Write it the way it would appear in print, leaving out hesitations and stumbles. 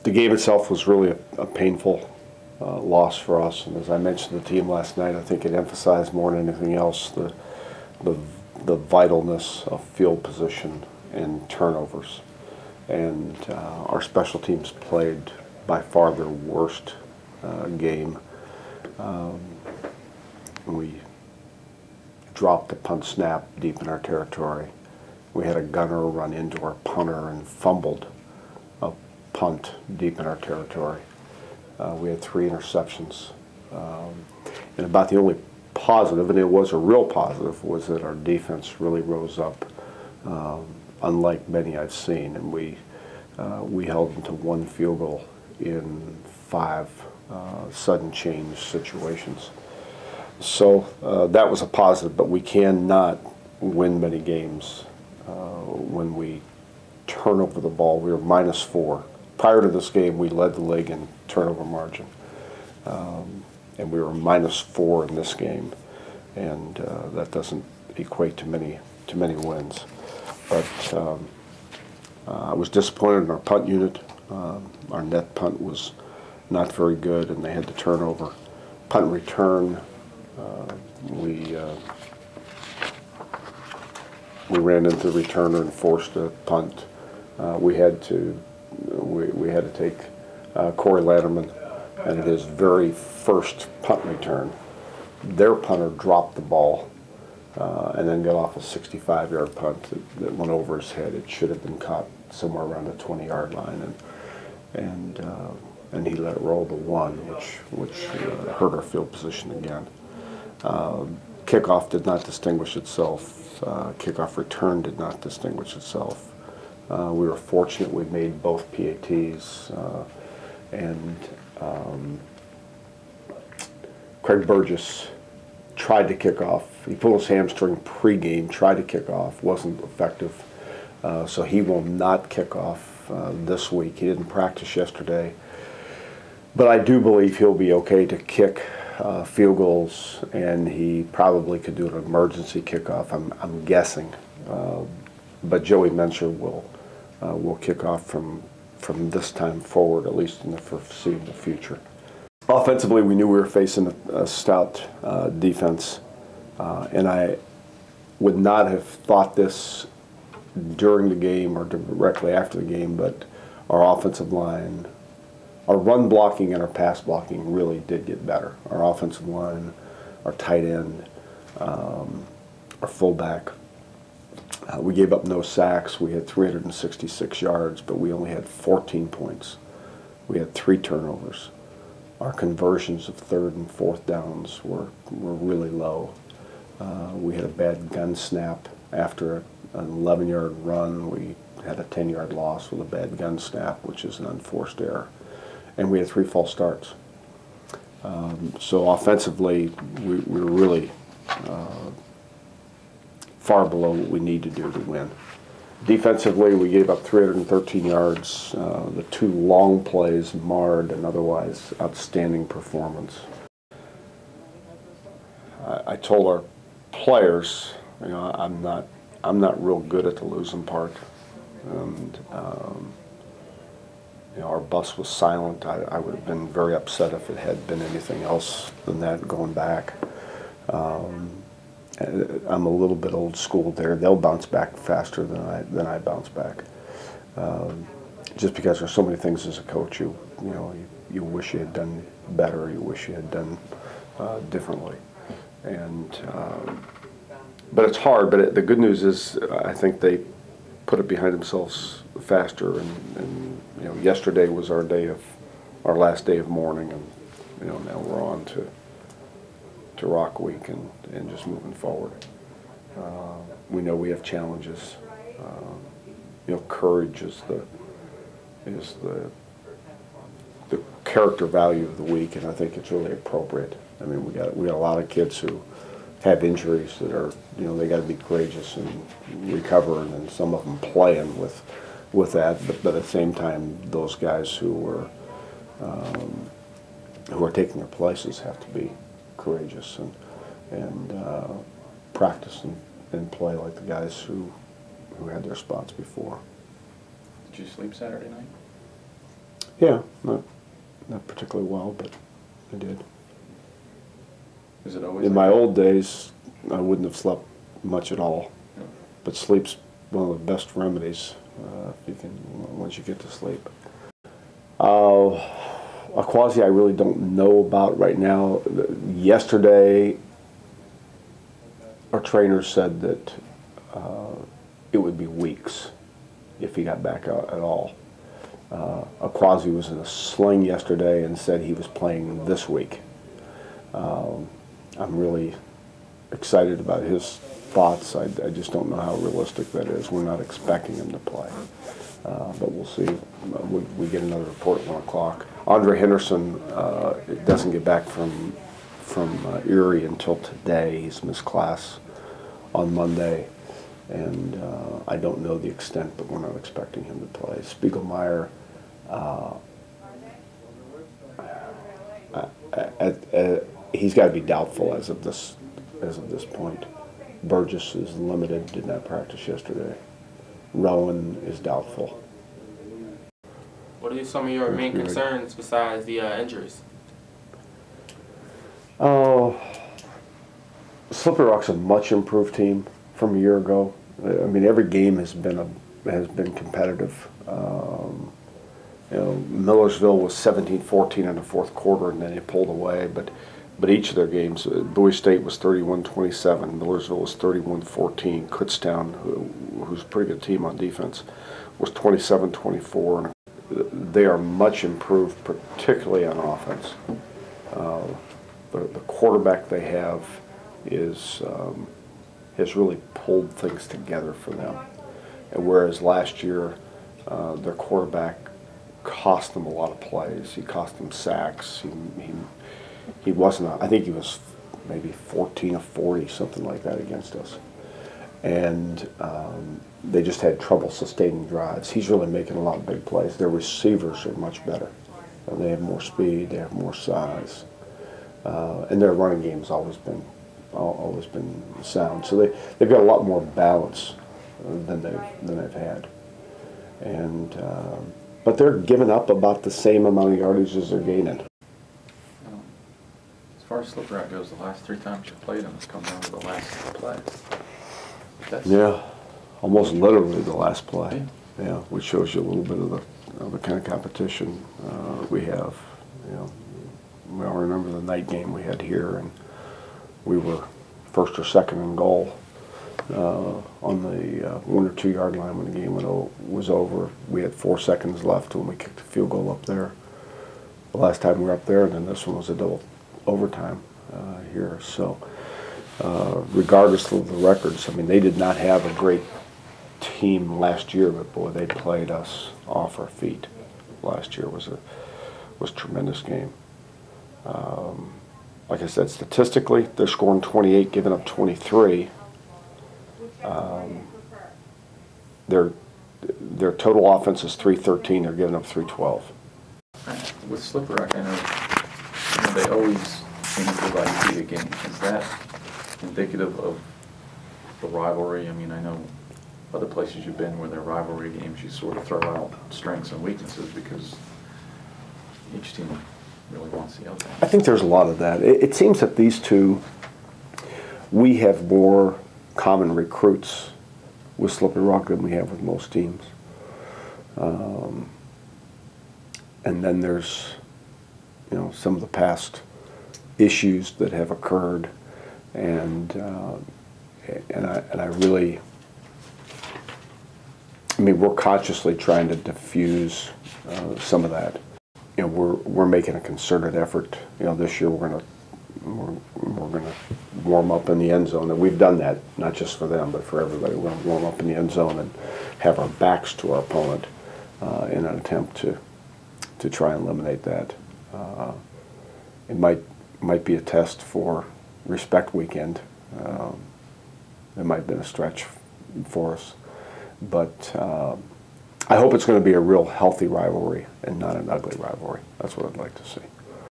The game itself was really a painful loss for us, and as I mentioned to the team last night, I think it emphasized more than anything else the vitalness of field position and turnovers. And our special teams played by far their worst game. We dropped the punt snap deep in our territory. We had a gunner run into our punter and fumbled a punt deep in our territory. We had 3 interceptions. And about the only positive, and it was a real positive, was that our defense really rose up, unlike many I've seen. And we held them to 1 field goal in 5 sudden change situations. So that was a positive, but we cannot win many games when we turn over the ball. We were -4. Prior to this game, we led the league in turnover margin, and we were -4 in this game, and that doesn't equate to many wins. But I was disappointed in our punt unit. Our net punt was not very good, and they had the turnover. Punt return, we ran into the returner and forced a punt. We had to take Corey Latterman, and at his very first punt return, their punter dropped the ball and then got off a 65-yard punt that went over his head. It should have been caught somewhere around the 20-yard line, and he let it roll to 1, which hurt our field position again. Kickoff did not distinguish itself. Kickoff return did not distinguish itself. We were fortunate we made both PATs, and Craig Burgess tried to kick off. He pulled his hamstring pregame, tried to kick off, wasn't effective. So he will not kick off this week. He didn't practice yesterday. But I do believe he'll be okay to kick field goals, and he probably could do an emergency kickoff, I'm guessing. But Joey Mencher will kick off from this time forward, at least in the foreseeable future. Offensively, we knew we were facing a stout defense, and I would not have thought this during the game or directly after the game, but our offensive line, our run blocking and our pass blocking really did get better. Our offensive line, our tight end, our fullback. We gave up no sacks. We had 366 yards, but we only had 14 points. We had 3 turnovers. Our conversions of 3rd and 4th downs were really low. We had a bad gun snap after an 11-yard run. We had a 10-yard loss with a bad gun snap, which is an unforced error. And we had 3 false starts. So offensively, we were really far below what we need to do to win. Defensively, we gave up 313 yards. The 2 long plays marred an otherwise outstanding performance. I told our players, you know, I'm not real good at the losing part, and you know, our bus was silent. I would have been very upset if it had been anything else than that going back. I'm a little bit old school there. They'll bounce back faster than I bounce back. Just because there's so many things as a coach, you wish you had done better. You wish you had done differently. And but it's hard. But the good news is, I think they put it behind themselves faster. And you know, yesterday was our last day of mourning, and you know, now we're on to Rock Week and just moving forward. We know we have challenges. You know, courage is the character value of the week, and I think it's really appropriate. I mean, we got a lot of kids who have injuries that are, you know, they got to be courageous and recover, and some of them playing with that. But at the same time, those guys who are taking their places have to be courageous and practice and play like the guys who had their spots before. Did you sleep Saturday night? Yeah, not particularly well, but I did. Is it always In my old days, I wouldn't have slept much at all. Yeah. But sleep's one of the best remedies if you can once you get to sleep. A quasi I really don't know about right now. Yesterday, our trainer said that it would be weeks if he got back out at all. A quasi was in a sling yesterday and said he was playing this week. I'm really excited about his thoughts. I just don't know how realistic that is. We're not expecting him to play. But we'll see. We get another report at 1 o'clock. Andre Henderson doesn't get back from Erie until today. He's missed class on Monday. And I don't know the extent, but we're not expecting him to play. Spiegelmeyer, he's got to be doubtful as of this point. Burgess is limited, did not practice yesterday. Rowan is doubtful. What are some of your main concerns besides the injuries? Oh, Slippery Rock's a much improved team from a year ago. I mean, every game has been competitive. Millersville was 17-14 in the fourth quarter, and then they pulled away. But each of their games, Bowie State was 31-27, Millersville was 31-14, Kutztown, who's a pretty good team on defense, was 27-24. They are much improved, particularly on offense. The quarterback they have has really pulled things together for them. And whereas last year, their quarterback cost them a lot of plays. He cost them sacks. He wasn't. I think he was maybe 14 of 40, something like that, against us. And they just had trouble sustaining drives. He's really making a lot of big plays. Their receivers are much better. They have more speed. They have more size. And their running game's always been sound. So they've got a lot more balance than they've had. And but they're giving up about the same amount of yardage as they're gaining. As far as Slippery Rock goes, the last 3 times you played them, it's come down to the last play. Yeah, almost literally the last play. Yeah, which shows you a little bit of the kind of competition we have. We all remember the night game we had here, and we were first or second in goal on the 1 or 2 yard line when the game was over. We had 4 seconds left when we kicked a field goal up there. The last time we were up there, and then this one was a double overtime here. So regardless of the records, I mean, they did not have a great team last year, but boy, they played us off our feet. Last year was a tremendous game. Like I said, statistically, they're scoring 28, giving up 23. Their total offense is 313. They're giving up 312. With Slippery Rock, I know they always seem to like the game. Is that indicative of the rivalry? I mean, I know other places you've been where they're rivalry games, you sort of throw out strengths and weaknesses because each team really wants the other. I think there's a lot of that. It seems that these two, we have more common recruits with Slippery Rock than we have with most teams. And then there's, some of the past issues that have occurred, and I really, we're consciously trying to diffuse some of that. We're making a concerted effort. This year we're gonna warm up in the end zone, and we've done that not just for them but for everybody. We're gonna warm up in the end zone and have our backs to our opponent in an attempt to try and eliminate that. It might be a test for Respect Weekend. It might have been a stretch for us, but I hope it's going to be a real healthy rivalry and not an ugly rivalry. That's what I'd like to see.